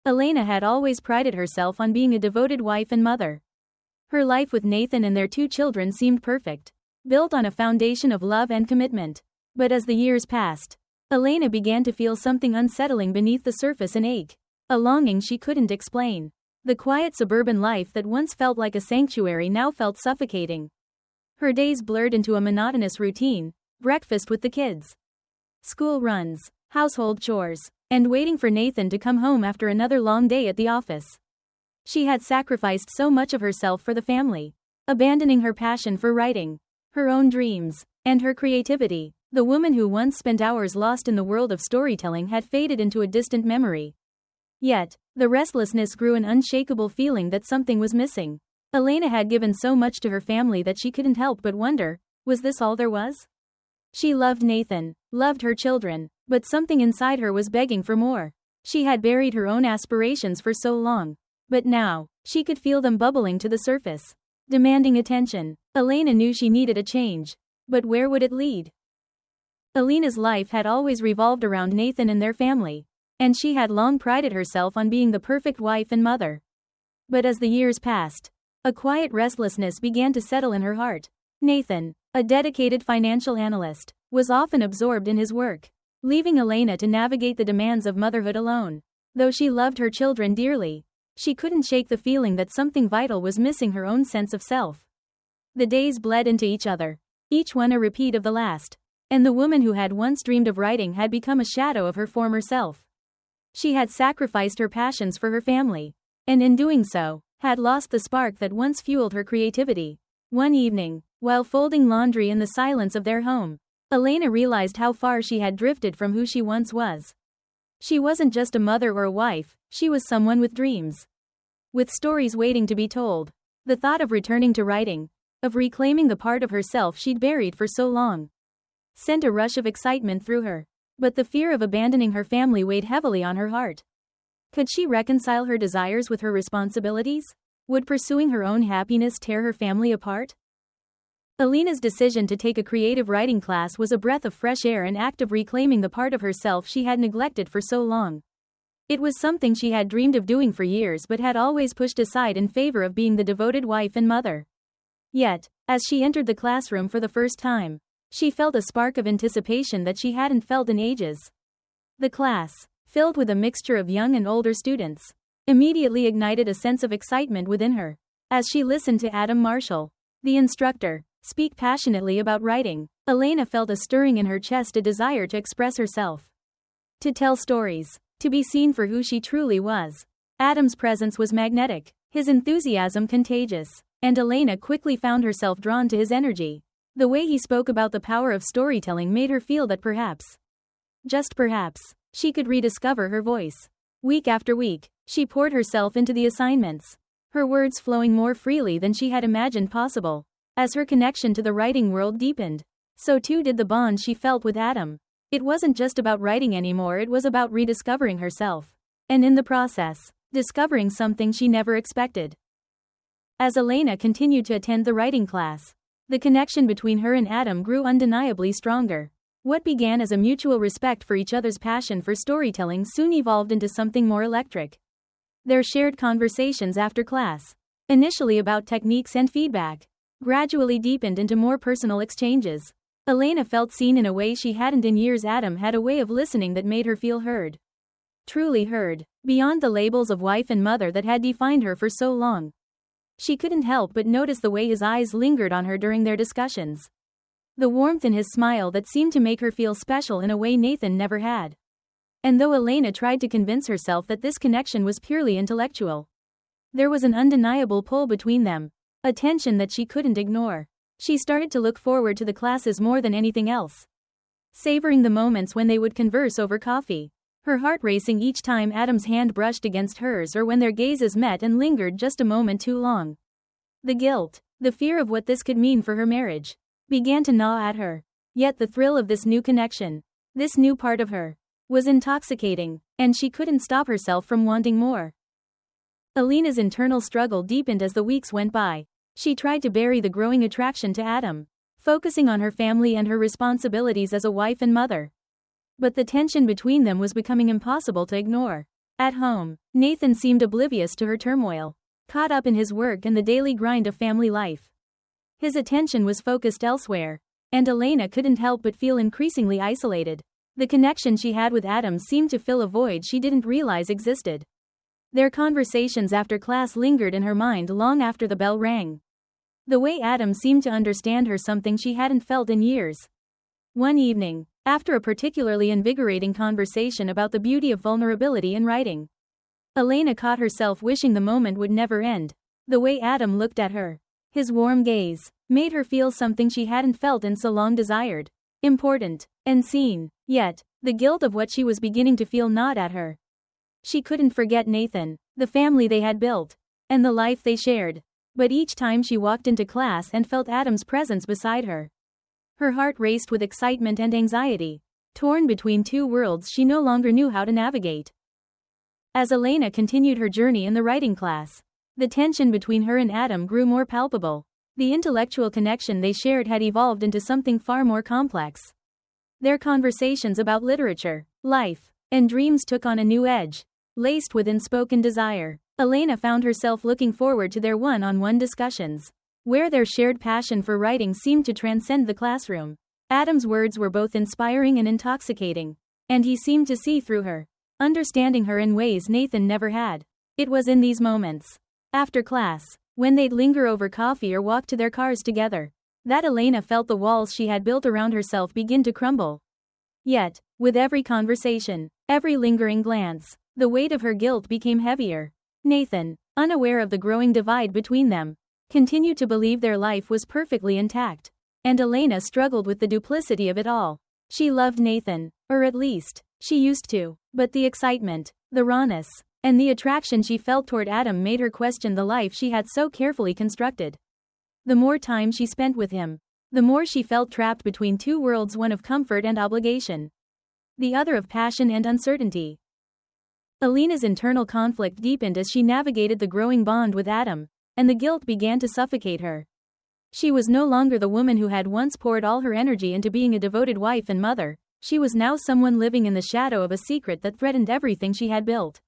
Elena had always prided herself on being a devoted wife and mother. Her life with Nathan and their 2 children seemed perfect, built on a foundation of love and commitment. But as the years passed, Elena began to feel something unsettling beneath the surface, an ache, a longing she couldn't explain. The quiet suburban life that once felt like a sanctuary now felt suffocating. Her days blurred into a monotonous routine: breakfast with the kids, school runs, household chores, and waiting for Nathan to come home after another long day at the office. She had sacrificed so much of herself for the family, abandoning her passion for writing, her own dreams, and her creativity. The woman who once spent hours lost in the world of storytelling had faded into a distant memory. Yet, the restlessness grew, an unshakable feeling that something was missing. Elena had given so much to her family that she couldn't help but wonder, was this all there was? She loved Nathan, loved her children, but something inside her was begging for more. She had buried her own aspirations for so long, but now, she could feel them bubbling to the surface, demanding attention. Elena knew she needed a change, but where would it lead? Elena's life had always revolved around Nathan and their family, and she had long prided herself on being the perfect wife and mother. But as the years passed, a quiet restlessness began to settle in her heart. Nathan, a dedicated financial analyst, was often absorbed in his work, leaving Elena to navigate the demands of motherhood alone. Though she loved her children dearly, she couldn't shake the feeling that something vital was missing: her own sense of self. The days bled into each other, each one a repeat of the last, and the woman who had once dreamed of writing had become a shadow of her former self. She had sacrificed her passions for her family, and in doing so, had lost the spark that once fueled her creativity. One evening, while folding laundry in the silence of their home, Elena realized how far she had drifted from who she once was. She wasn't just a mother or a wife, she was someone with dreams, with stories waiting to be told. The thought of returning to writing, of reclaiming the part of herself she'd buried for so long, sent a rush of excitement through her. But the fear of abandoning her family weighed heavily on her heart. Could she reconcile her desires with her responsibilities? Would pursuing her own happiness tear her family apart? Elena's decision to take a creative writing class was a breath of fresh air, an act of reclaiming the part of herself she had neglected for so long. It was something she had dreamed of doing for years but had always pushed aside in favor of being the devoted wife and mother. Yet, as she entered the classroom for the first time, she felt a spark of anticipation that she hadn't felt in ages. The class, filled with a mixture of young and older students, immediately ignited a sense of excitement within her. As she listened to Adam Marshall, the instructor, speak passionately about writing, Elena felt a stirring in her chest, a desire to express herself, to tell stories, to be seen for who she truly was. Adam's presence was magnetic, his enthusiasm contagious, and Elena quickly found herself drawn to his energy. The way he spoke about the power of storytelling made her feel that perhaps, just perhaps, she could rediscover her voice. Week after week, she poured herself into the assignments, her words flowing more freely than she had imagined possible. As her connection to the writing world deepened, so too did the bond she felt with Adam. It wasn't just about writing anymore, it was about rediscovering herself, and in the process, discovering something she never expected. As Elena continued to attend the writing class, the connection between her and Adam grew undeniably stronger. What began as a mutual respect for each other's passion for storytelling soon evolved into something more electric. Their shared conversations after class, initially about techniques and feedback, gradually deepened into more personal exchanges. Elena felt seen in a way she hadn't in years. Adam had a way of listening that made her feel heard. Truly heard, beyond the labels of wife and mother that had defined her for so long. She couldn't help but notice the way his eyes lingered on her during their discussions. The warmth in his smile that seemed to make her feel special in a way Nathan never had. And though Elena tried to convince herself that this connection was purely intellectual, there was an undeniable pull between them, a tension that she couldn't ignore. She started to look forward to the classes more than anything else, savoring the moments when they would converse over coffee, her heart racing each time Adam's hand brushed against hers or when their gazes met and lingered just a moment too long. The guilt, the fear of what this could mean for her marriage, began to gnaw at her. Yet the thrill of this new connection, this new part of her, was intoxicating, and she couldn't stop herself from wanting more. Elena's internal struggle deepened as the weeks went by. She tried to bury the growing attraction to Adam, focusing on her family and her responsibilities as a wife and mother. But the tension between them was becoming impossible to ignore. At home, Nathan seemed oblivious to her turmoil, caught up in his work and the daily grind of family life. His attention was focused elsewhere, and Elena couldn't help but feel increasingly isolated. The connection she had with Adam seemed to fill a void she didn't realize existed. Their conversations after class lingered in her mind long after the bell rang. The way Adam seemed to understand her, something she hadn't felt in years. One evening, after a particularly invigorating conversation about the beauty of vulnerability in writing, Elena caught herself wishing the moment would never end. The way Adam looked at her, his warm gaze, made her feel something she hadn't felt in so long: desired, important, and seen. Yet, the guilt of what she was beginning to feel gnawed at her. She couldn't forget Nathan, the family they had built, and the life they shared. But each time she walked into class and felt Adam's presence beside her, her heart raced with excitement and anxiety, torn between two worlds she no longer knew how to navigate. As Elena continued her journey in the writing class, the tension between her and Adam grew more palpable. The intellectual connection they shared had evolved into something far more complex. Their conversations about literature, life, and dreams took on a new edge, laced with unspoken desire. Elena found herself looking forward to their one-on-one discussions, where their shared passion for writing seemed to transcend the classroom. Adam's words were both inspiring and intoxicating, and he seemed to see through her, understanding her in ways Nathan never had. It was in these moments, after class, when they'd linger over coffee or walk to their cars together, that Elena felt the walls she had built around herself begin to crumble. Yet, with every conversation, every lingering glance, the weight of her guilt became heavier. Nathan, unaware of the growing divide between them, continued to believe their life was perfectly intact, and Elena struggled with the duplicity of it all. She loved Nathan, or at least, she used to, but the excitement, the rawness, and the attraction she felt toward Adam made her question the life she had so carefully constructed. The more time she spent with him, the more she felt trapped between two worlds, one of comfort and obligation, the other of passion and uncertainty. Elena's internal conflict deepened as she navigated the growing bond with Adam, and the guilt began to suffocate her. She was no longer the woman who had once poured all her energy into being a devoted wife and mother. She was now someone living in the shadow of a secret that threatened everything she had built.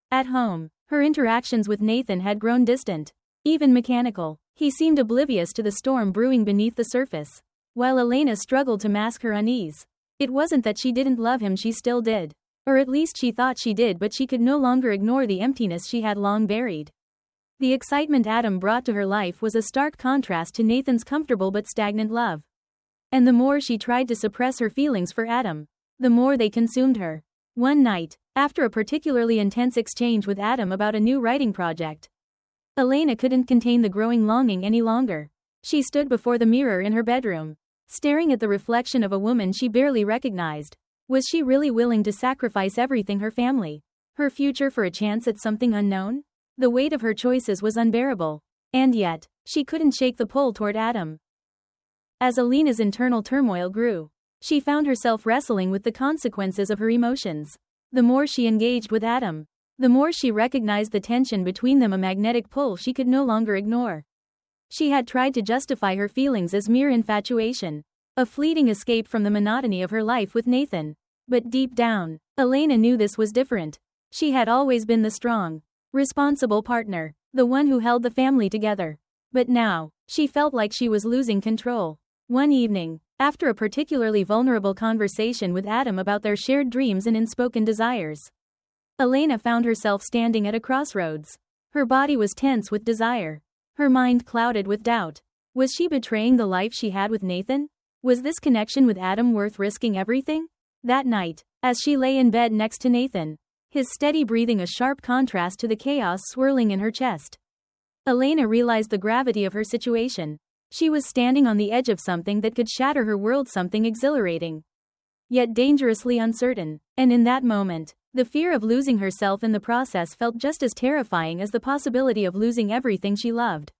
At home, her interactions with Nathan had grown distant, even mechanical. He seemed oblivious to the storm brewing beneath the surface, while Elena struggled to mask her unease. It wasn't that she didn't love him, she still did. Or at least she thought she did, but she could no longer ignore the emptiness she had long buried. The excitement Adam brought to her life was a stark contrast to Nathan's comfortable but stagnant love. And the more she tried to suppress her feelings for Adam, the more they consumed her. One night, after a particularly intense exchange with Adam about a new writing project, Elena couldn't contain the growing longing any longer. She stood before the mirror in her bedroom, staring at the reflection of a woman she barely recognized. Was she really willing to sacrifice everything, her family, her future, for a chance at something unknown? The weight of her choices was unbearable, and yet, she couldn't shake the pull toward Adam. As Elena's internal turmoil grew, she found herself wrestling with the consequences of her emotions. The more she engaged with Adam, the more she recognized the tension between them, a magnetic pull she could no longer ignore. She had tried to justify her feelings as mere infatuation, a fleeting escape from the monotony of her life with Nathan. But deep down, Elena knew this was different. She had always been the strong, responsible partner, the one who held the family together. But now, she felt like she was losing control. One evening, after a particularly vulnerable conversation with Adam about their shared dreams and unspoken desires, Elena found herself standing at a crossroads. Her body was tense with desire, her mind clouded with doubt. Was she betraying the life she had with Nathan? Was this connection with Adam worth risking everything? That night, as she lay in bed next to Nathan, his steady breathing a sharp contrast to the chaos swirling in her chest, Elena realized the gravity of her situation. She was standing on the edge of something that could shatter her world, something exhilarating, yet dangerously uncertain. And in that moment, the fear of losing herself in the process felt just as terrifying as the possibility of losing everything she loved.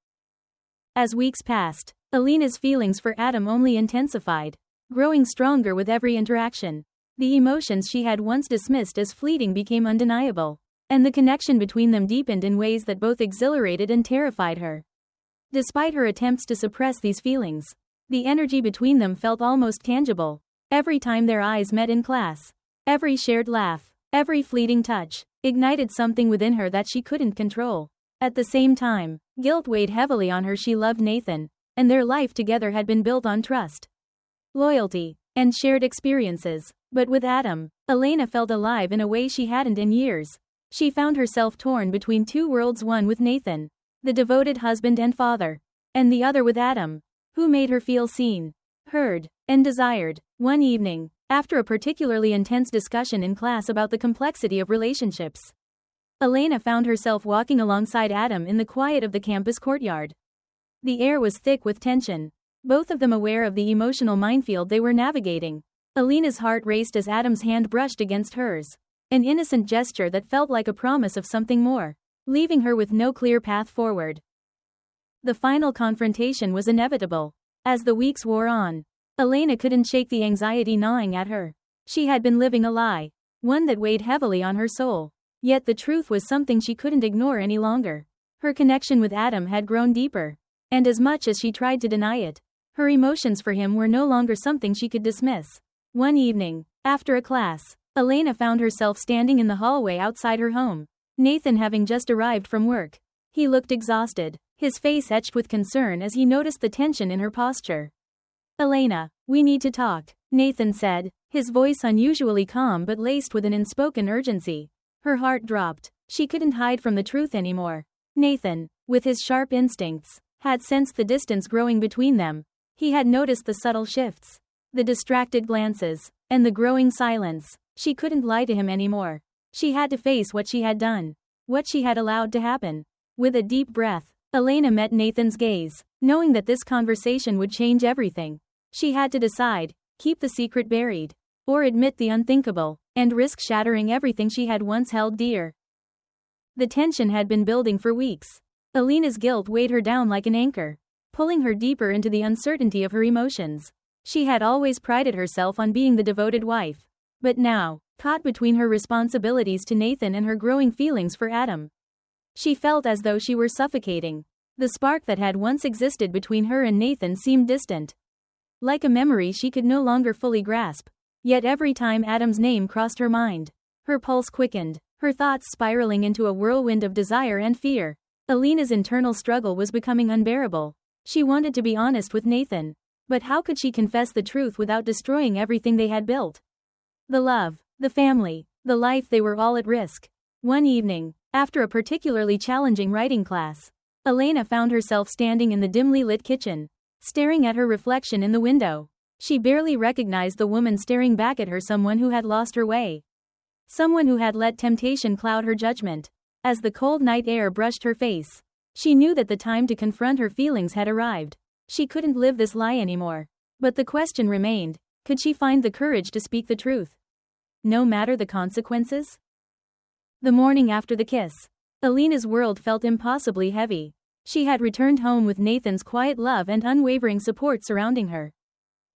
As weeks passed, Elena's feelings for Adam only intensified, growing stronger with every interaction. The emotions she had once dismissed as fleeting became undeniable, and the connection between them deepened in ways that both exhilarated and terrified her. Despite her attempts to suppress these feelings, the energy between them felt almost tangible. Every time their eyes met in class, every shared laugh, every fleeting touch, ignited something within her that she couldn't control. At the same time, guilt weighed heavily on her. She loved Nathan, and their life together had been built on trust, loyalty, and shared experiences. But with Adam, Elena felt alive in a way she hadn't in years. She found herself torn between two worlds, one with Nathan, the devoted husband and father, and the other with Adam, who made her feel seen, heard, and desired. One evening, after a particularly intense discussion in class about the complexity of relationships, Elena found herself walking alongside Adam in the quiet of the campus courtyard. The air was thick with tension, both of them aware of the emotional minefield they were navigating. Elena's heart raced as Adam's hand brushed against hers, an innocent gesture that felt like a promise of something more, leaving her with no clear path forward. The final confrontation was inevitable. As the weeks wore on, Elena couldn't shake the anxiety gnawing at her. She had been living a lie, one that weighed heavily on her soul. Yet the truth was something she couldn't ignore any longer. Her connection with Adam had grown deeper, and as much as she tried to deny it, her emotions for him were no longer something she could dismiss. One evening, after a class, Elena found herself standing in the hallway outside her home, Nathan having just arrived from work. He looked exhausted, his face etched with concern as he noticed the tension in her posture. "Elena, we need to talk," Nathan said, his voice unusually calm but laced with an unspoken urgency. Her heart dropped. She couldn't hide from the truth anymore. Nathan, with his sharp instincts, had sensed the distance growing between them. He had noticed the subtle shifts, the distracted glances, and the growing silence. She couldn't lie to him anymore. She had to face what she had done, what she had allowed to happen. With a deep breath, Elena met Nathan's gaze, knowing that this conversation would change everything. She had to decide, keep the secret buried, or admit the unthinkable, and risk shattering everything she had once held dear. The tension had been building for weeks. Elena's guilt weighed her down like an anchor, pulling her deeper into the uncertainty of her emotions. She had always prided herself on being the devoted wife. But now, caught between her responsibilities to Nathan and her growing feelings for Adam, she felt as though she were suffocating. The spark that had once existed between her and Nathan seemed distant, like a memory she could no longer fully grasp. Yet every time Adam's name crossed her mind, her pulse quickened, her thoughts spiraling into a whirlwind of desire and fear. Elena's internal struggle was becoming unbearable. She wanted to be honest with Nathan, but how could she confess the truth without destroying everything they had built? The love, the family, the life, they were all at risk. One evening, after a particularly challenging writing class, Elena found herself standing in the dimly lit kitchen, staring at her reflection in the window. She barely recognized the woman staring back at her, someone who had lost her way, someone who had let temptation cloud her judgment. As the cold night air brushed her face, she knew that the time to confront her feelings had arrived. She couldn't live this lie anymore. But the question remained, could she find the courage to speak the truth, no matter the consequences? The morning after the kiss, Elena's world felt impossibly heavy. She had returned home with Nathan's quiet love and unwavering support surrounding her.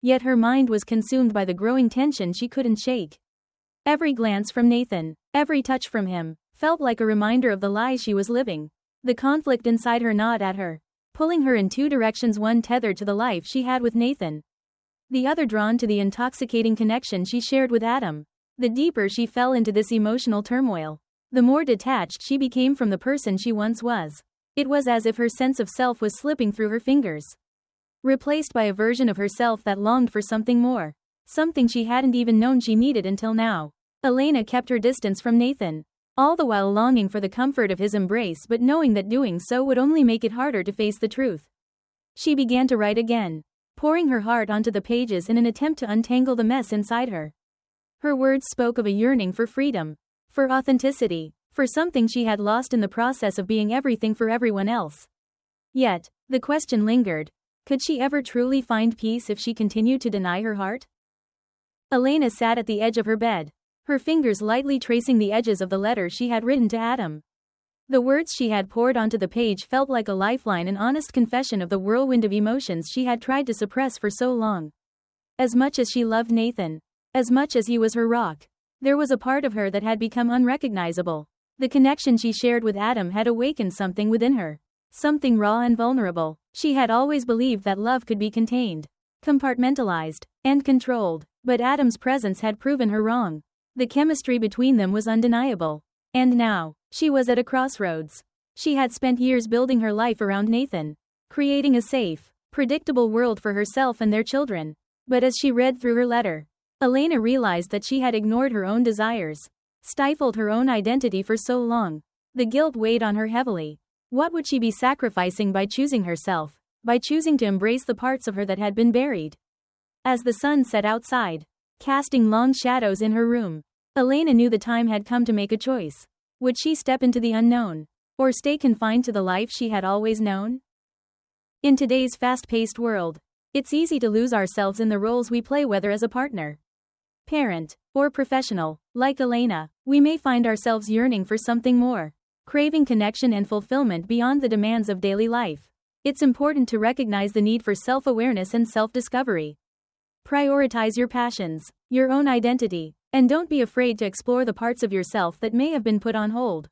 Yet her mind was consumed by the growing tension she couldn't shake. Every glance from Nathan, every touch from him, felt like a reminder of the lie she was living. The conflict inside her gnawed at her, pulling her in two directions, one tethered to the life she had with Nathan, the other drawn to the intoxicating connection she shared with Adam. The deeper she fell into this emotional turmoil, the more detached she became from the person she once was. It was as if her sense of self was slipping through her fingers, replaced by a version of herself that longed for something more, something she hadn't even known she needed until now. Elena kept her distance from Nathan, all the while longing for the comfort of his embrace, but knowing that doing so would only make it harder to face the truth. She began to write again, pouring her heart onto the pages in an attempt to untangle the mess inside her. Her words spoke of a yearning for freedom, for authenticity, for something she had lost in the process of being everything for everyone else. Yet, the question lingered, could she ever truly find peace if she continued to deny her heart? Elena sat at the edge of her bed, her fingers lightly tracing the edges of the letter she had written to Adam. The words she had poured onto the page felt like a lifeline, an honest confession of the whirlwind of emotions she had tried to suppress for so long. As much as she loved Nathan, as much as he was her rock, there was a part of her that had become unrecognizable. The connection she shared with Adam had awakened something within her, something raw and vulnerable. She had always believed that love could be contained, compartmentalized, and controlled, but Adam's presence had proven her wrong. The chemistry between them was undeniable, And now, she was at a crossroads. She had spent years building her life around Nathan, creating a safe, predictable world for herself and their children. But as she read through her letter, Elena realized that she had ignored her own desires, stifled her own identity for so long. The guilt weighed on her heavily. What would she be sacrificing by choosing herself, by choosing to embrace the parts of her that had been buried? As the sun set outside, casting long shadows in her room, Elena knew the time had come to make a choice. Would she step into the unknown, or stay confined to the life she had always known? In today's fast-paced world, it's easy to lose ourselves in the roles we play, whether as a partner, parent, or professional. Like Elena, we may find ourselves yearning for something more, craving connection and fulfillment beyond the demands of daily life. It's important to recognize the need for self-awareness and self-discovery. Prioritize your passions, your own identity, and don't be afraid to explore the parts of yourself that may have been put on hold.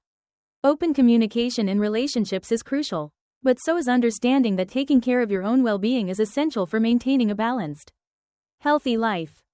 Open communication in relationships is crucial, but so is understanding that taking care of your own well-being is essential for maintaining a balanced, healthy life.